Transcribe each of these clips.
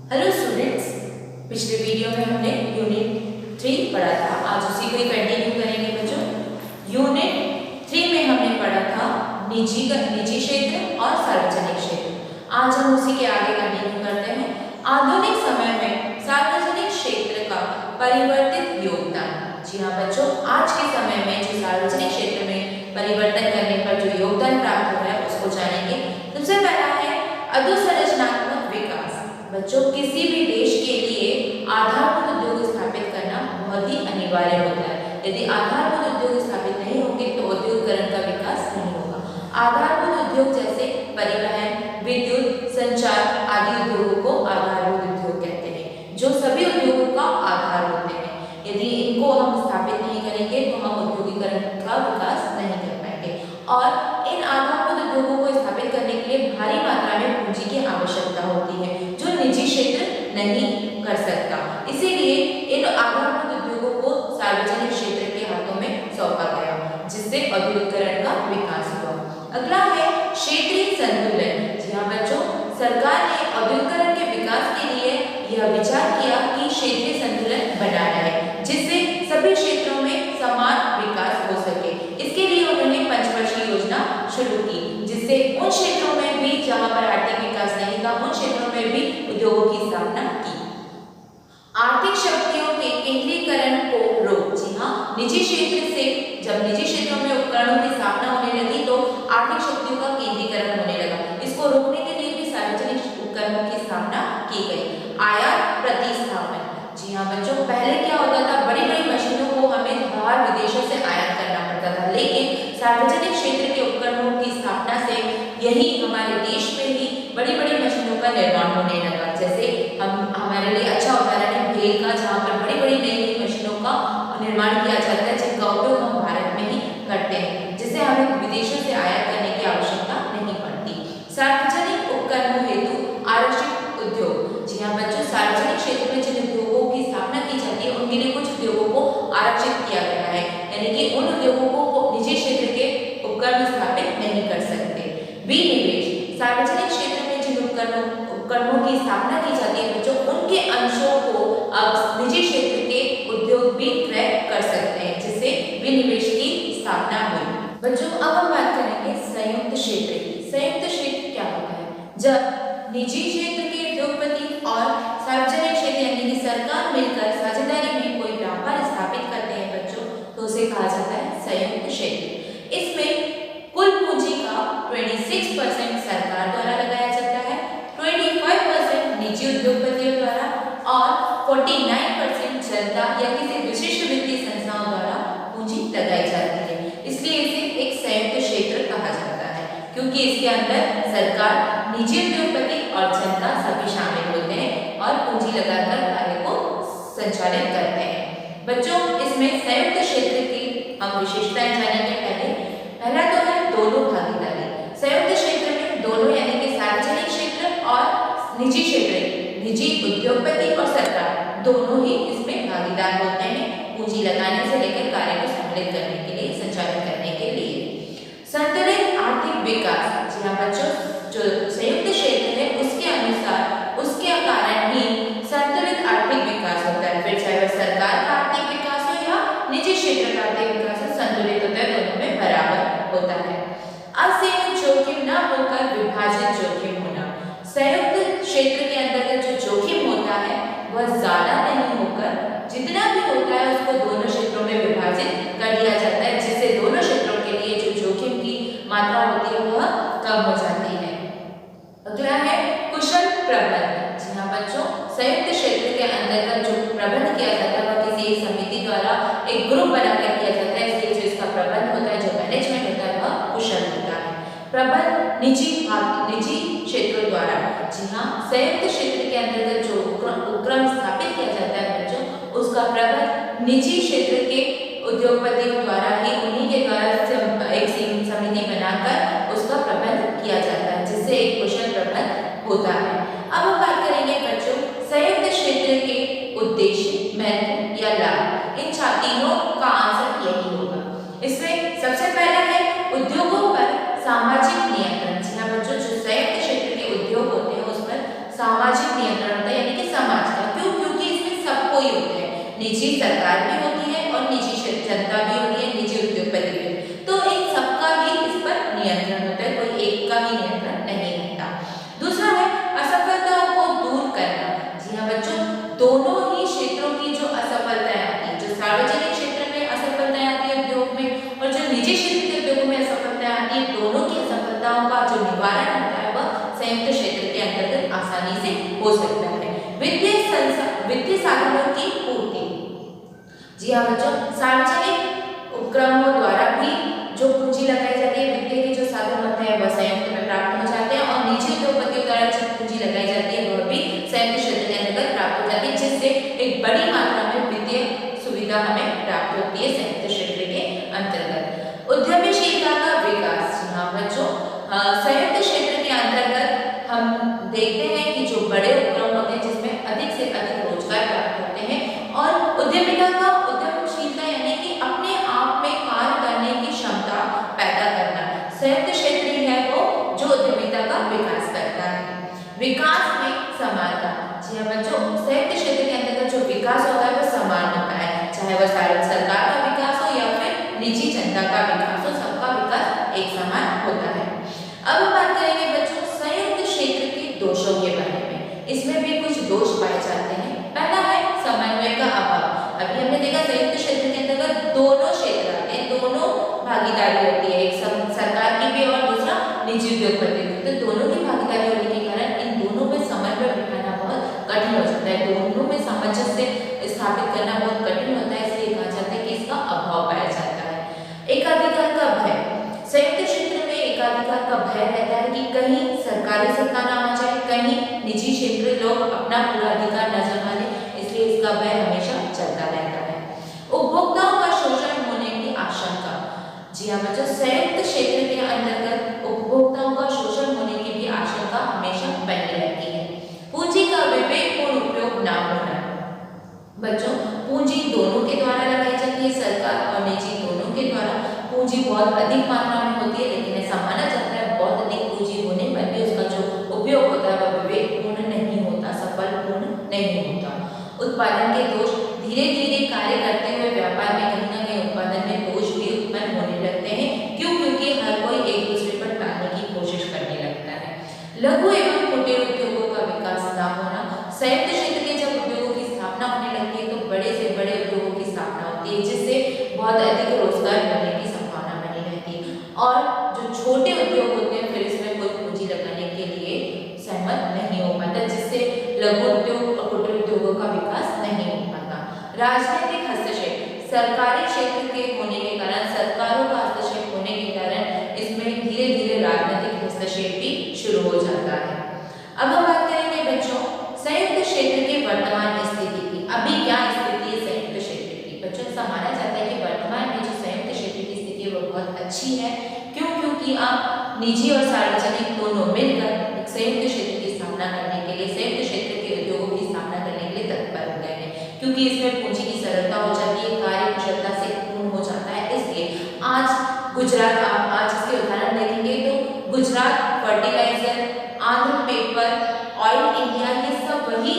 Hello students, पिछले video में हमने यूनिट 3 पढ़ा था। आज उसी को ही कंटिन्यू करेंगे बच्चों। यूनिट 3 में हमने पढ़ा था निजी क्षेत्र और सार्वजनिक क्षेत्र। आज हम उसी के आगे कंटिन्यू करते हैं। आधुनिक समय में सार्वजनिक क्षेत्र का परिवर्तित योगदान। जी हाँ बच्चों, आज के समय में जो सार्वजनिक क्षेत्र में परिवर्तन करने पर जो योगदान प्राप्त हो रहा है उसको जानेंगे। सबसे पहला है अधोसंरचनात्मक विकास। बच्चों, किसी भी देश के लिए आधारभूत उद्योग स्थापित करना बहुत ही अनिवार्य होता है। यदि आधारभूत उद्योग स्थापित नहीं होंगे तो औद्योगिकरण का विकास नहीं होगा। आधारभूत उद्योग जैसे परिवहन, विद्युत, संचार आदि उद्योगों को आधारभूत उद्योग कहते हैं, जो सभी उद्योगों का आधार होते हैं। यदि इनको हम स्थापित नहीं करेंगे तो हम औद्योगिकरण का विकास नहीं कर पाएंगे। और इन आधारभूत उद्योगों को स्थापित करने के लिए भारी मात्रा में पूंजी की आवश्यकता होती है, जो निजी क्षेत्र नहीं कर सकता। इसीलिए इन आधारभूत उद्योगों को सार्वजनिक क्षेत्र के हाथों में सौंपा गया, जिससे औद्योगिकरण का विकास हुआ। अगला है क्षेत्रीय संतुलन। जी हाँ बच्चों, सरकार ने औद्योगिकरण के विकास के लिए यह विचार किया कि क्षेत्रीय संतुलन बनाना है, जिससे सभी क्षेत्रों में समान विकास हो सके। इसके लिए उन्होंने पंचवर्षीय योजना शुरू की, जिससे उन क्षेत्रों में भी जहां पर आर्थिक विकास नहीं था, उन क्षेत्रों में भी उद्योगों की स्थापना की। आर्थिक शक्तियों के केंद्रीकरण को रोक। जी हाँ, निजी क्षेत्र से जब निजी क्षेत्रों में उपकरणों की स्थापना होने लगी तो आर्थिक शक्तियों का केंद्रीकरण होने लगा। इसको रोकने के लिए भी सार्वजनिक उपकरणों की स्थापना की गई। आयात प्रतिस्थापन। जी हाँ बच्चों, पहले क्या होता था, बड़ी बड़ी मशीनों को हमें बाहर विदेशों से आयात करना पड़ता था, लेकिन सार्वजनिक क्षेत्र के उपकरणों की स्थापना से यही हमारे देश में ही बड़ी बड़ी मशीनों का निर्माण होने लगा। जैसे हमारे लिए अच्छा उदाहरण है भेल का, जहाँ पर बड़ी बड़ी नई नई मशीनों का निर्माण किया जाता है, जिनका उपयोग हम भारत में ही करते हैं, जिससे हमें विदेशों से आयात करने की आवश्यकता नहीं पड़ती। सार्वजनिक उपकरणों हेतु आरक्षित उद्योग। जी हाँ बच्चों, सार्वजनिक क्षेत्र में जिन उद्योगों की स्थापना की जाती है उनके लिए कुछ उद्योगों को आरक्षित किया गया है, यानी कि उन उद्योगों को निजी क्षेत्र के उपकरण स्थापित नहीं कर सकते। विनिवेश। सार्वजनिक क्षेत्र में जिन उपकरणों की स्थापना की जाती है बच्चों, उनके अंशों को अब निजी क्षेत्र के उद्योग भी क्रय कर सकते हैं, जिससे विनिवेश की स्थापना हुई। बच्चों, अब हम बात करेंगे संयुक्त क्षेत्र की। संयुक्त क्षेत्र क्या होता है? जब निजी क्षेत्र के उद्योगपति और सार्वजनिक क्षेत्र यानी कि सरकार मिलकर साझेदारी में कोई व्यापार स्थापित करते हैं बच्चों, तो उसे कहा जाता है संयुक्त क्षेत्र। इसमें कुल पूंजी का 26% सरकार द्वारा लगाया जाता है, 25% निजी उद्योगपतियों द्वारा और 49% जनता या किसी विशिष्ट वित्तीय संस्थाओं द्वारा पूंजी लगाई जाती है। इसलिए इसे एक संयुक्त क्षेत्र कहा जाता है, क्योंकि इसके अंदर सरकार, निजी उद्योगपति और जनता सभी शामिल होते हैं और पूंजी लगाकर कार्य को संचालित करते हैं। बच्चों, इसमें संयुक्त क्षेत्र की हम विशेषताएं जानेंगे। पहला तो है दोनों भागीदारी। संयुक्त क्षेत्र में दोनों यानी कि सार्वजनिक क्षेत्र और निजी क्षेत्र, निजी उद्योगपति और सरकार दोनों ही इसमें भागीदार होते हैं, पूंजी लगाने से लेकर कार्य को सम्मिलित करने के लिए, संचालित करने के लिए। संतुलित आर्थिक विकास। जी हाँ बच्चों, जो संयुक्त क्षेत्र है उसके अनुसार, उसके कारण ही संतुलित आर्थिक विकास होता है। फिर चाहे वह सरकार का आर्थिक विकास हो या निजी क्षेत्र का आर्थिक विकास हो, संतुलित होता है, दोनों में बराबर होता है। असीमित जोखिम न होकर विभाजित जोखिम होना। संयुक्त क्षेत्र के अंतर्गत जो जोखिम होता है वह ज्यादा नहीं होकर जितना भी होता है उसको दोनों क्षेत्रों में विभाजित कर दिया जाता है, जिससे दोनों क्षेत्रों के लिए जो जोखिम की मात्रा होती है वह कम हो जाती है। अगला है कुशल प्रबंधन। जी हाँ बच्चों, संयुक्त क्षेत्र के अंतर्गत जो प्रबंध किया जाता है वह किसी एक समिति द्वारा एक ग्रुप बनाकर किया जाता है, इसलिए जो इसका प्रबंध होता है, जो मैनेजमेंट होता है, वह कुशल होता है। प्रबंध निजी क्षेत्रों द्वारा। जी हाँ, संयुक्त क्षेत्र के अंतर्गत जो उपक्रम स्थापित किया जाता है बच्चों, उसका प्रबंध निजी क्षेत्र के उद्योगपतियों द्वारा ही, उन्हीं के द्वारा एक समिति बनाकर उसका प्रबंध किया जाता है, जिससे एक कुशल प्रबंध होता है। अब हम बात करेंगे बच्चों संयुक्त क्षेत्र के उद्देश्य, महत्व या लाभ। इन तीनों का आंसर यही होगा। इसमें सबसे पहला है उद्योगों पर सामाजिक नियंत्रण। जी हाँ बच्चों, जो संयुक्त क्षेत्र के उद्योग होते हैं उस पर सामाजिक नियंत्रण होता है, यानी कि निजी सरकार भी होती है और निजी जनता भी होती है, निजी उद्योगपति भी। तो इन सबका ही इस पर नियंत्रण होता है, कोई एक का ही नियंत्रण नहीं होता। दूसरा है असफलताओं को दूर करना। जी हाँ बच्चों, दोनों ही क्षेत्रों की जो असफलताएं आती है, जो सार्वजनिक क्षेत्र में असफलताएं आती है उद्योग में और जो निजी क्षेत्र के उद्योगों में असफलताएं आती है, दोनों की असफलताओं का जो निवारण होता है वह संयुक्त क्षेत्र के अंतर्गत आसानी से हो सकता है। वित्तीय साधनों की पूर्ति। जी हाँ बच्चों, सार्वजनिक उपक्रमों द्वारा भी जो पूंजी लगाई जाती है, वित्तीय के जो साधन होते हैं वह संयुक्त में प्राप्त हो जाते हैं और निजी उद्योगपतियों द्वारा जो पूंजी लगाई जाती है वह भी संयुक्त क्षेत्र के अंतर्गत प्राप्त हो जाती है, जिससे एक बड़ी मात्रा में वित्तीय सुविधा हमें प्राप्त होती है संयुक्त क्षेत्र के अंतर्गत। उद्यमशीलता का विकास। जी हाँ बच्चों, संयुक्त क्षेत्र के अंतर्गत हम देखते हैं कि जो बड़े उपक्रम होते हैं जिसमें अधिक से अधिक रोजगार प्राप्त होते हैं और उद्यमशीलता यानी कि अपने आप में कार्य करने की क्षमता पैदा करना, संयुक्त क्षेत्र ही है वो जो उद्यमिता का विकास करता है। विकास में समानता। जी हाँ बच्चों, संयुक्त क्षेत्र के अंतर्गत जो विकास होता है वह समान होता है, चाहे वह सरकार का विकास हो या फिर निजी जनता का विकास हो, सबका विकास एक समान होता है। अब हम बात करेंगे बच्चों संयुक्त क्षेत्र के दोषों के बारे में। इसमें भी कुछ दोष पाए जाते हैं। पहला है समन्वय का अभाव। अभी हमने देखा संयुक्त क्षेत्र के अंतर्गत दोनों क्षेत्र आते हैं, दोनों भागीदारी होती है, एक सरकार की भी और दूसरा निजी उद्योगपति की। तो दोनों की भागीदारी होने के कारण इन दोनों में समन्वय बिठाना बहुत कठिन हो जाता है, दोनों में सामंजस्य स्थापित करना बहुत कठिन होता है, इसलिए कहा जाता है कि इसका अभाव पाया जाता है। एकाधिकार का भय। संयुक्त क्षेत्र में एकाधिकार का भय रहता है कि कहीं सरकारी सत्ता ना आ जाए, कहीं निजी क्षेत्र लोग अपना पूरा अधिकार न जमा लें, इसलिए इसका भय हमेशा चलता रहता है। उपभोक्ताओं का शोषण होने की आशंका। जी हाँ बच्चों, संयुक्त क्षेत्र के अंतर्गत उपभोक्ताओं का शोषण होने की भी आशंका हमेशा बनी रहती है। पूंजी का विवेकपूर्ण उपयोग ना होना। बच्चों, पूंजी दोनों के द्वारा लगाई जाती है, सरकार और निजी दोनों के द्वारा पूंजी बहुत अधिक मात्रा में होती है, लेकिन ऐसा माना जाता है बहुत अधिक पूंजी होने पर भी उसका जो उपयोग होता है वह विवेकपूर्ण नहीं होता, सफलपूर्ण नहीं होता। उत्पादन के दोष। धीरे धीरे कार्य करते हुए व्यापार में कहीं ना कहीं उत्पादन में दोष भी उत्पन्न होने लगते हैं। क्यों? क्योंकि हर कोई एक दूसरे पर टालने की कोशिश करने लगता है। लघु एवं कुटीर उद्योगों का विकास न होना। संयुक्त क्षेत्र के जब उद्योगों की स्थापना होने लगती है तो बड़े से बड़े उद्योगों की स्थापना होती है, जिससे बहुत अधिक रोजगार मिलने की संभावना बनी रहती है और जो छोटे उद्योग होते हैं फिर इसमें कोई पूंजी लगाने के लिए सहमत नहीं हो पाता, जिससे लघु उद्योग और कुटीर उद्योगों का विकास नहीं हो पाता। राजनीतिक हस्तक्षेप। सरकारी क्षेत्र के होने के कारण, सरकारों का हस्तक्षेप होने के कारण इसमें धीरे धीरे राजनीतिक हस्तक्षेप भी शुरू हो जाता है। अब हम बात करेंगे बच्चों संयुक्त क्षेत्र की वर्तमान स्थिति की। अभी क्या स्थिति है संयुक्त क्षेत्र की? बच्चों, ऐसा माना जाता है कि वर्तमान में जो संयुक्त क्षेत्र की स्थिति है वो बहुत अच्छी है। क्यों? क्योंकि आप निजी और सार्वजनिक दोनों मिलकर एक संयुक्त क्षेत्र की स्थापना करने के लिए, संयुक्त क्षेत्र के उद्योगों की स्थापना करने के लिए तत्पर हो गए हैं, क्योंकि इसमें पूंजी की सरलता हो जाती है, कार्य कुशलता से पूर्ण हो जाता है। इसलिए आज गुजरात, आप आज इसके उदाहरण देखेंगे तो Gujarat fertiliser, Andhra paper, oil India, ये सब वही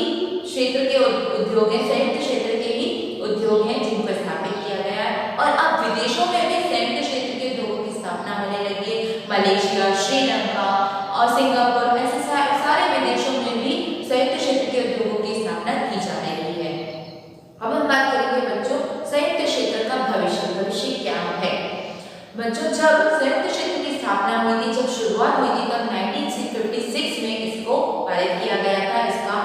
क्षेत्र के उद्योग हैं, संयुक्त क्षेत्र के ही उद्योग हैं जिनको स्थापित किया गया है। और अब विदेशों में भी संयुक्त क्षेत्र के उद्योगों की स्थापना होने लगी है। मलेशिया, श्रीलंका और सिंगापुर, ऐसे सारे विदेशों में भी संयुक्त क्षेत्र के उद्योगों की स्थापना की जा रही है। अब हम बात करेंगे बच्चों संयुक्त क्षेत्र का भविष्य। भविष्य क्या है? बच्चों, जब संयुक्त क्षेत्र की स्थापना हुई थी, जब शुरुआत हुई थी, तब 1956 में इसको पारित किया गया था, इसका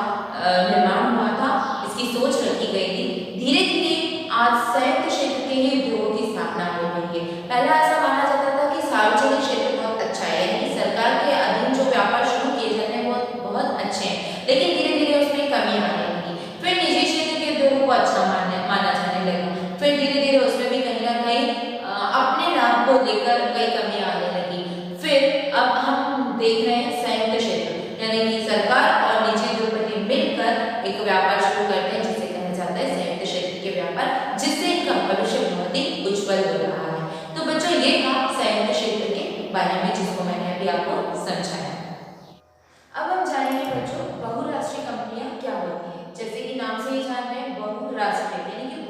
निर्माण हुआ था, इसकी सोच रखी गई थी। धीरे धीरे आज संयुक्त क्षेत्र के ही उद्योगों की स्थापना हो रही है। पहला ऐसा माना जाता था कि सार्वजनिक क्षेत्र बहुत अच्छा है, यानी सरकार के अधीन जो व्यापार शुरू किए जाते हैं वो बहुत अच्छे हैं, लेकिन धीरे धीरे उसमें कमी आने लगी। फिर निजी क्षेत्र के उद्योगों को अच्छा माना जाने लगा। फिर धीरे धीरे उसमें भी कहीं ना कहीं अपने लाभ को लेकर कई कमियां आने लगी। फिर अब हम देख रहे हैं संयुक्त क्षेत्र, यानी कि सरकार और निजी उद्योगपति मिलकर एक व्यापार शुरू करते हैं, जिसे कहा जाता है संयुक्त क्षेत्र के व्यापार, जिससे इनका भविष्य बहुत ही उज्जवल हो रहा है। तो बच्चों, ये था संयुक्त क्षेत्र के बारे में, जिसको मैंने अभी आपको समझाया। अब हम जानेंगे बच्चों बहुराष्ट्रीय कंपनियां क्या होती हैं। जैसे कि नाम से ही जान रहे हैं, बहुराष्ट्रीय यानी कि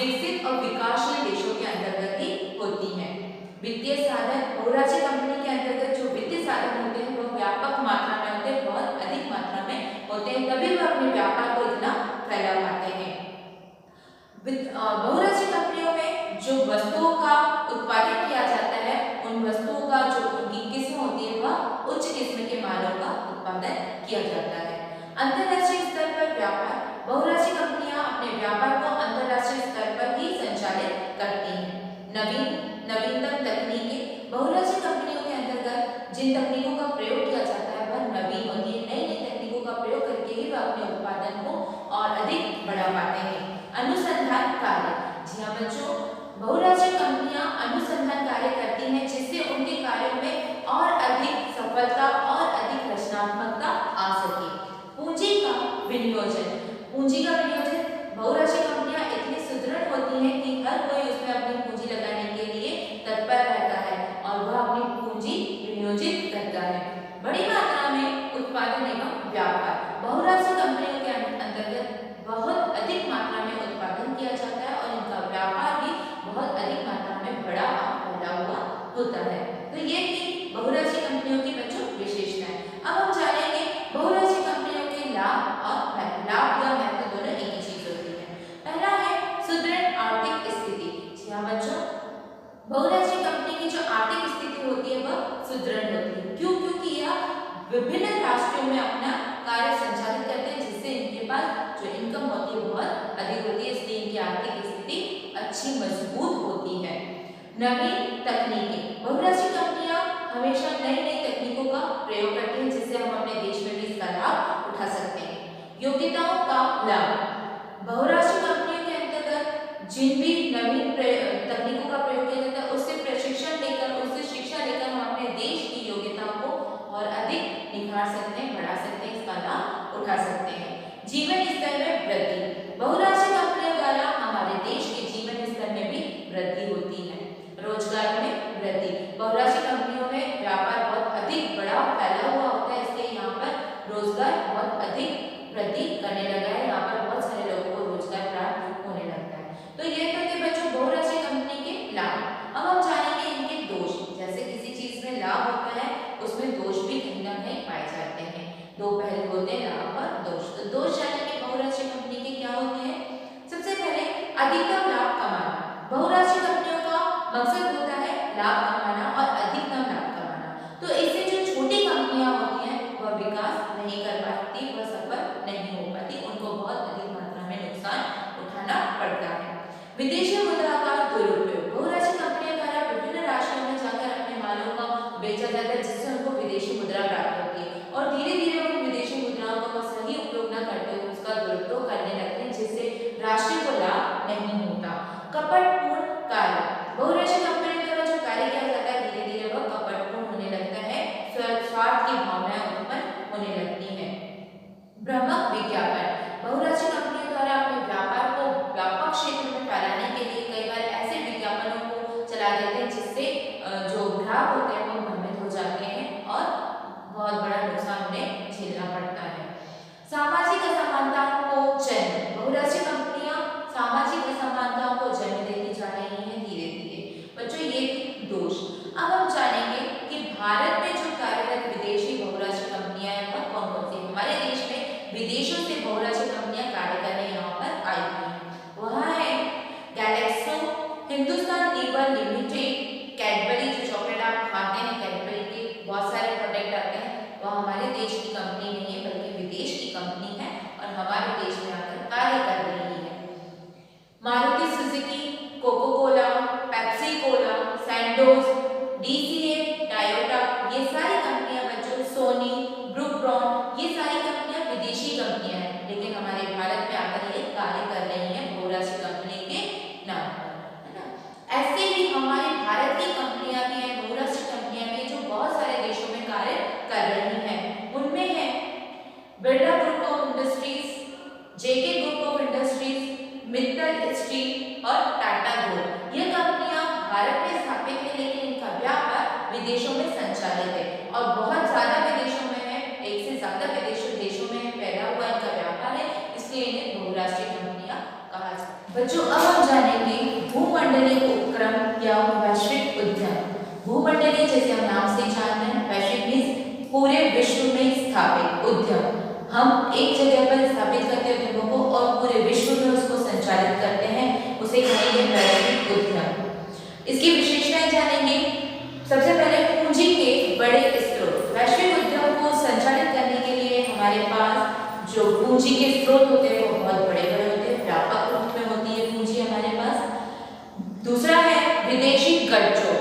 विकसित और विकासशील देशों के अंतर्गत ही होती हैं। वित्तीय साधन बहुराष्ट्रीय कंपनी के अंतर्गत जो वित्तीय साधन होते हैं वो व्यापक मात्रा में होते हैं, बहुत अधिक मात्रा में होते हैं, तभी वह अपने व्यापार को इतना फैला पाते हैं। बहुराष्ट्रीय कंपनियों में जो वस्तुओं का उत्पादन किया जाता है, उन वस्तुओं का जो उनकी किस्म होती है वह उच्च किस्म के मालों का उत्पादन किया जाता है। अंतर्राष्ट्रीय स्तर पर व्यापार बहुराष्ट्रीय कंपनियां अपने व्यापार को अंतर्राष्ट्रीय स्तर पर ही संचालित करती हैं। नवीनतम तकनीकें बहुराष्ट्रीय कंपनियों के अंतर्गत जिन तकनीकों का प्रयोग किया जाता है वह नवीन होती है। नई नई तकनीकों का प्रयोग करके ही वह अपने उत्पादन को और अधिक बढ़ा पाते हैं। अनुसंधान कार्य, जी हाँ बच्चों, बहुराष्ट्रीय कंपनियां अनुसंधान कार्य करती हैं जिससे उनके कार्यों में और अधिक सफलता और अधिक रचनात्मकता आ सके। पूंजी का विनियोजन, पूंजी का विनियोजन बहुराष्ट्रीय कंपनियां इतनी सुदृढ़ होती हैं कि हर कोई उसमें अपनी पूंजी लगाने के लिए तत्पर रहता है और वह अपनी पूंजी विनियोजित करता है। बड़ी मात्रा में उत्पादन एवं व्यापार बहुराष्ट्रीय कंपनियों के अंतर्गत बहुत अधिक मात्रा में उत्पादन किया जाता है और इनका व्यापार भी बहुत अधिक मात्रा में बड़ा और फैला हुआ होता है। तो ये थी बहुराष्ट्रीय कंपनियों की बच्चों विशेषताएं। अब हम जानेंगे बहुराष्ट्रीय कंपनियों के लाभ और लाभ या महत्व दोनों एक ही चीज होती है। पहला है सुदृढ़ आर्थिक स्थिति। जी हाँ बच्चों, बहुराष्ट्रीय कंपनी की जो आर्थिक स्थिति होती है वह सुदृढ़ होती है। क्यों? क्योंकि यह विभिन्न राष्ट्रों में अपना कार्य संचालित करते हैं जिससे इनके पास जो इनकम होती है बहुत अधिक होती है, इसलिए इनकी आर्थिक स्थिति अच्छी मजबूत होती है। नवीन तकनीकें, बहुराष्ट्रीय कंपनियां हमेशा नई नई तकनीकों का प्रयोग करती हैं जिससे हम अपने देश में भी इसका लाभ उठा सकते हैं। योग्यताओं का लाभ, बहुराष्ट्रीय कंपनियों के अंतर्गत जिन भी नवीन तकनीकों का प्रयोग किया जाता है उससे प्रशिक्षण लेकर, उससे शिक्षा लेकर हम अपने देश की योग्यताओं को और अधिक निखार सकते हैं, बढ़ा सकते हैं, इसका लाभ उठा सकते हैं। जीवन स्तर में वृद्धि, बहुराष्ट्रीय कंपनियों द्वारा हमारे देश के जीवन स्तर में भी वृद्धि होती है। रोजगार में वृद्धि, बहुराष्ट्रीय कंपनियों में व्यापार बहुत अधिक बड़ा फैला हुआ होता है, इसलिए यहाँ पर रोजगार बहुत अधिक वृद्धि करने लगा है, यहाँ पर बहुत सारे लोगों को रोजगार प्राप्त होने लगता है। तो ये तो थे बच्चों बहुराष्ट्रीय कंपनी के लाभ। अब हम जानेंगे इनके दोष। जैसे किसी चीज में लाभ होता है उसमें दोष भी कहीं ना कहीं पाए जाते हैं। दो पहलू होते हैं, लाभ और दोष। तो दोष जानेंगे बहुराष्ट्रीय कंपनी के क्या होते हैं। सबसे पहले अधिकतम लाभ कमाना, बहुराष्ट्रीय कंपनियों का मकसद होता है लाभ कमाना और अधिकतम लाभ कमाना। तो इससे जो छोटी कंपनियां होती हैं वह विकास नहीं कर पाती, वह सफल नहीं हो पाती, उनको बहुत अधिक मात्रा में नुकसान उठाना पड़ता है। विदेशी मुद्रा का दुरुपयोग, बहुराष्ट्रीय कंपनियों द्वारा विभिन्न राष्ट्रों में जाकर अपने मालों का बेचा जाता है जिससे उनको विदेशी मुद्रा प्राप्त होती है और धीरे धीरे उन विदेशी मुद्राओं का सही उपयोग न करते हुए उसका दुरुपयोग करने लगते हैं जिससे राष्ट्र को लाभ नहीं होता। कपटपूर्ण कार्य, बहुराष्ट्रीय कंपनियों द्वारा जो कार्य किया जाता है धीरे धीरे वह कपटपूर्ण होने लगता है, स्वार्थ की भावनाएं उत्पन्न होने लगती हैं। भ्रामक विज्ञापन, बहुराष्ट्रीय कंपनियों द्वारा अपने व्यापार को व्यापक क्षेत्र में फैलाने के लिए कई बार ऐसे विज्ञापनों को चला देते हैं जिससे जो ग्राहक होते हैं वो भ्रमित हो जाते हैं और बहुत बड़ा नुकसान उन्हें झेलना पड़ता है। सामाजिक असमानताओं को जन्म, बहुराष्ट्रीय कंपनियां सामाजिक असमानताओं को जन्म देती जा रही हैं धीरे धीरे। बच्चों ये दोष। अब हम जानेंगे कि भारत में जो कार्यरत विदेशी बहुराष्ट्रीय कंपनियां हैं वह कौन कौन सी। हमारे देश में विदेशों से बहुराष्ट्रीय कंपनियां कार्य करने यहाँ पर आई हुई हैं। वह है Glaxo, Hindustan Lever Limited, Cadbury, जो चॉकलेट आप खाते हैं कैडबरी के बहुत सारे प्रोडक्ट आते हैं, वह हमारे देश की कंपनी नहीं है बल्कि विदेश की कंपनी है और हमारे देश में आकर कार्य कर रही है। Maruti Suzuki, Coca Cola, Pepsi Cola, Sandoz, DCA, Toyota, ये सारी कंपनियां बच्चों, सोनी, ब्रुक ब्राउन, ये सारी कंपनियां विदेशी कंपनियां हैं लेकिन हमारे भारत में आकर ये कार्य कर रही हैं बहुराष्ट्रीय कंपनी के नाम पर, है ना। ऐसे ही हमारे भारत की कंपनियां भी हैं, बहुराष्ट्रीय कंपनियां भी हैं जो बहुत सारे देशों में कार्य कर रही हैं। उनमें है Birla group of industries, JK group of industries, Mittal steel और टाटा गोल्ड। ये कंपनियां भारत में स्थापित है लेकिन इनका व्यापार विदेशों में संचालित है और बहुत ज्यादा विदेशों में है, एक से ज्यादा देशों में फैला हुआ इनका व्यापार है, इसलिए इन्हें बहुराष्ट्रीय कंपनियां कहा जाता है। बच्चों अब हम जानेंगे भूमंडलीय उपक्रम या वैश्विक उद्यम। भूमंडलीय जैसे हम नाम से जान रहे हैं, वैश्विक मीन्स पूरे विश्व में स्थापित उद्यम। हम एक जगह पर स्थापित करते हैं उद्यमों को और पूरे विश्व में उसको संचालित करते हैं, उसे कहेंगे वैश्विक उद्यम। इसकी विशेषताएं जानेंगे। सबसे पहले पूंजी के बड़े स्रोत। वैश्विक उद्यम को संचालित करने के लिए हमारे पास जो पूंजी के स्रोत होते हैं वो बहुत बड़े-बड़े होते हैं, व्यापक रूप में होती है पूंजी हमारे पास। दूसरा है विदेशी गठजोड़।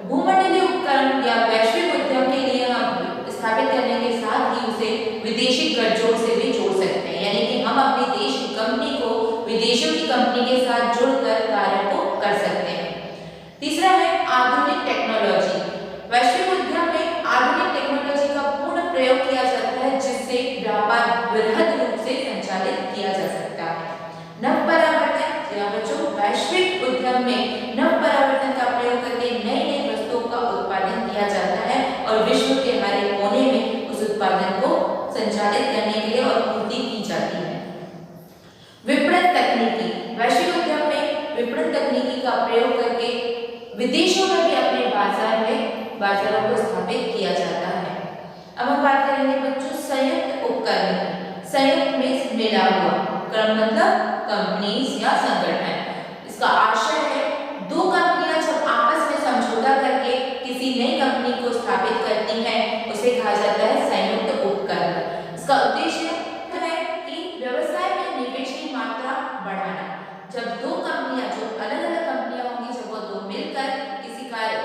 भूमंडलीय उपक्रम या वैश्विक उद्यम के लिए हम स्थापित करने के साथ ही उसे विदेशी गठजोड़ से भी जोड़ सकते हैं, यानी कि हम अपने देश की कंपनी को विदेशों की कंपनी के साथ जोड़कर कार्य को कर सकते हैं। तीसरा है आधुनिक टेक्नोलॉजी। वैश्विक उद्यम में आधुनिक टेक्नोलॉजी का पूर्ण प्रयोग किया जाता है, जिससे व्यापार वृहद रूप से संचालित किया जा सकता है। नव परावर्तन या बच्चों वैश्विक उद्यम में नव परावर्तन का प्रयोग करके नई नई वस्तुओं का उत्पादन किया जाता है और विश्व के हर एक कोने में उस उत्पादन को संचालित करने के लिए और पूर्ति की जाती है। विपणन तकनीकी। वैश्विक उद्यम में विपणन तकनीकी का प्रयोग करके विदेशों में भी अपने बाजारों को स्थापित किया जाता है। अब हम बात करेंगे बच्चों संयुक्त उपक्रम। संयुक्त में मिला हुआ, क्रम मतलब कंपनीज या संगठन। इसका आशय है दो कंपनियां जब आपस में समझौता करके किसी नई कंपनी को स्थापित करती हैं, उसे कहा जाता है संयुक्त उपक्रम। इसका उद्देश्य है कि व्यवसाय में निवेश की मात्रा बढ़ाना। जब दो कंपनियां, जो अलग-अलग कंपनियां होंगी, जब वो दो मिलकर किसी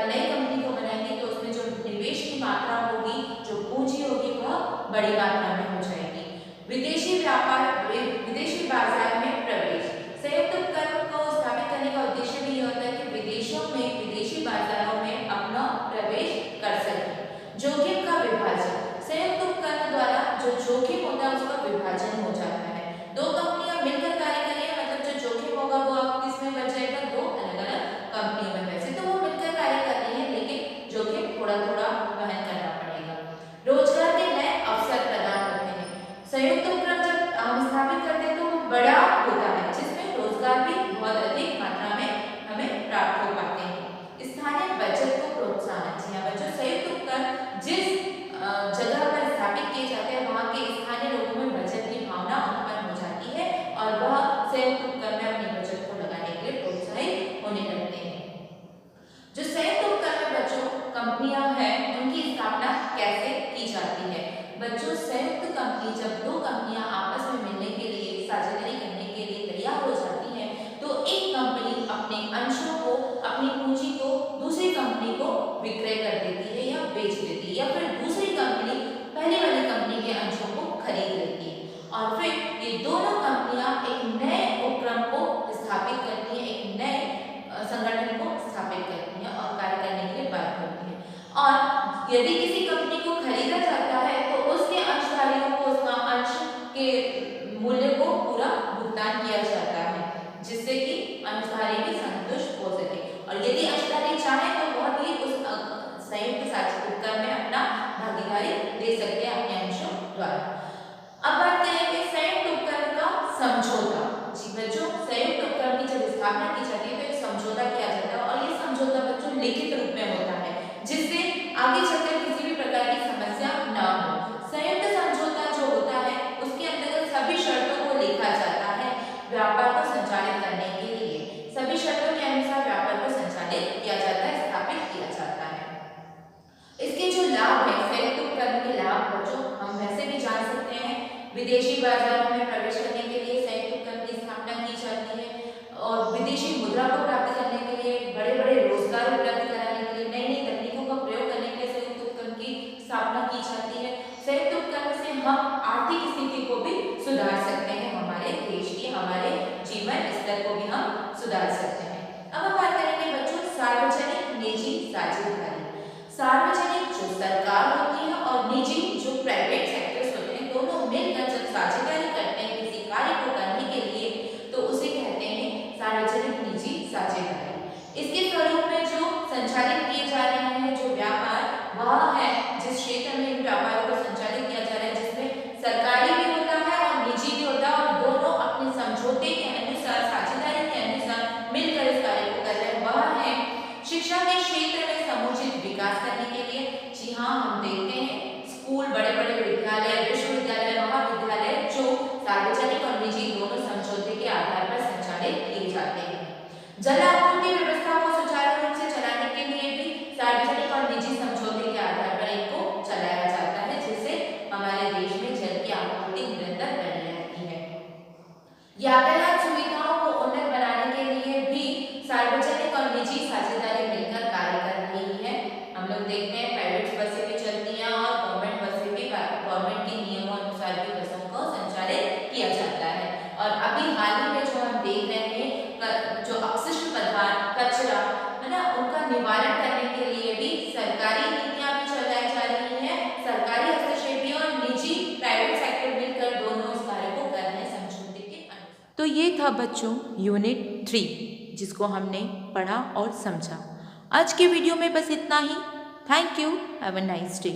नई कंपनी को बनाएंगी तो उसमें जो निवेश की मात्रा होगी, जो पूंजी होगी, वह बड़ी मात्रा में हो जाएगी। विदेशी बाजार में प्रवेश। संयुक्त उपक्रम को स्थापित करने का उद्देश्य भी यह होता है कि विदेशों में, विदेशी बाजारों में अपना प्रवेश कर सके। जोखिम का विभाजन। संयुक्त उपक्रम द्वारा जो जोखिम होता है उसका विभाजन हो जाता है। दो कंपनियां मिलकर कार्य करें, मतलब जो जोखिम होगा वो आप किसमें बच जाएगा, दो अलग-अलग कंपनियों में। वैसे तो वो मिलकर कार्य कर रही है, लेकिन जोखिम थोड़ा-थोड़ा वहन करना पड़ेगा। रोजगार के नए अवसर प्रदान होते हैं। संयुक्त उपक्रम जब हम स्थापित करते हैं तो वो बड़ा होता है, जिसमें रोजगार भी बहुत अधिक मात्रा में हमें प्राप्त हो पाते हैं। स्थानीय बचत को प्रोत्साहन। जी हाँ बच्चों, संयुक्त उपक्रम जिस जगह पर स्थापित किए जाते हैं वहाँ के स्थानीय लोगों में बचत की भावना उत्पन्न हो जाती है और वह संयुक्त उपक्रम में अपनी बचत को लगाने के लिए प्रोत्साहित होने लगते हैं। जो संयुक्त उपक्रम में बच्चों कंपनियां हैं, उनकी स्थापना कैसे की जाती है? बच्चों संयुक्त कंपनी, जब दो कंपनियां आपस में मिलने के लिए, साझेदारी करने के लिए तैयार हो जाती हैं, तो एक कंपनी अपने अंशों को, अपनी पूंजी को दूसरी कंपनी को विक्रय कर देती है या बेच देती है, या फिर दूसरी कंपनी पहली वाली कंपनी के अंशों को खरीद लेती है और फिर ये दोनों कंपनियां एक नए उपक्रम को स्थापित करती हैं, एक नए संगठन को स्थापित करती हैं और कार्य करने के लिए बाध्य होती हैं। और यदि किसी कंपनी को खरीदा जाता है तो उसके अंशधारियों को उसका अंश के मूल्य को पूरा भुगतान किया जाता है, जिससे कि अंशधारी भी संतुष्ट हो सके। और यदि अंशधारी चाहे तो वह भी उस संयुक्त उपक्रम में अपना भागीदारी दे सकते हैं अपने अंशों द्वारा। अब बात करेंगे संयुक्त उपक्रम का समझौता। जी बच्चों, संयुक्त उपक्रम की जब स्थापना की जाती है तो एक समझौता किया जाता है और ये समझौता बच्चों लिखित रूप में होता है, जिससे आगे चलकर किसी भी प्रकार की समस्या न हो। संयुक्त समझौता जो होता है उसके अंतर्गत सभी शर्तों को लिखा जाता है व्यापार को संचालित करने के लिए। सभी शर्तों के अनुसार व्यापार को संचालित किया जाता है, स्थापित किया जाता है। इसके जो लाभ है, संयुक्त उपक्रम के लाभ बच्चों हम वैसे भी जान सकते हैं। विदेशी बाजारों में प्रवेश करने के लिए संयुक्त उपक्रम की स्थापना की जाती है और विदेशी मुद्रा को प्राप्त करने के लिए, बड़े-बड़े रोजगार उपलब्ध कराने के लिए, नई-नई तकनीकों का प्रयोग करने के लिए संयुक्त उपक्रम की स्थापना की जाती है। संयुक्त उपक्रम से हम आर्थिक स्थिति को भी सुधार सकते हैं, हमारे देश की, हमारे जीवन स्तर को भी हम सुधार सकते हैं। अब हम बात करेंगे बच्चों सार्वजनिक निजी साझेदारी। सार्वजनिक जो सरकार होती है और निजी जो प्राइवेट सेक्टर्स होते हैं, दोनों मिलकर जब साझेदारी करते हैं किसी कार्य को करने के लिए तो उसे कहते हैं सार्वजनिक निजी साझेदारी। इसके स्वरूप में जो संचालित किए जा रहे हैं जो व्यापार, वह है जिस क्षेत्र में इन व्यापारों को संचालित किया जा रहा है जिसमें सरकारी भी होता है और निजी भी होता है और दोनों अपने समझौते के अनुसार, साझेदारी के अनुसार जल आपूर्ति व्यवस्था को सुचारू रूप से चलाने के लिए भी सार्वजनिक और निजी समझौते के आधार पर इनको चलाया जाता है, जिससे हमारे देश में जल की आपूर्ति निरंतर बनी रहती है। यातायात सुविधाओं को उन्नत बनाने के लिए भी सार्वजनिक और निजी साझेदारी मिलकर कार्य कर रही है। हम लोग देखते हैं प्राइवेट बसें भी चलती हैं और गवर्नमेंट बसें भी गवर्नमेंट के नियमों अनुसार भी बसों को संचालित किया जाता है। और अभी हाल ही में जो हम देख रहे हैं जो अपशिष्ट पदार्थ कचरा है ना, उनका निवारण करने के लिए भी सरकारी नीतियां भी चलाई जा रही हैं। सरकारी हस्तक्षेप भी और निजी प्राइवेट सेक्टर मिलकर दोनों इस कार्य को कर रहे हैं समझौते के अनुसार। तो ये था बच्चों यूनिट 3 जिसको हमने पढ़ा और समझा। आज के वीडियो में बस इतना ही। Thank you. Have a nice day.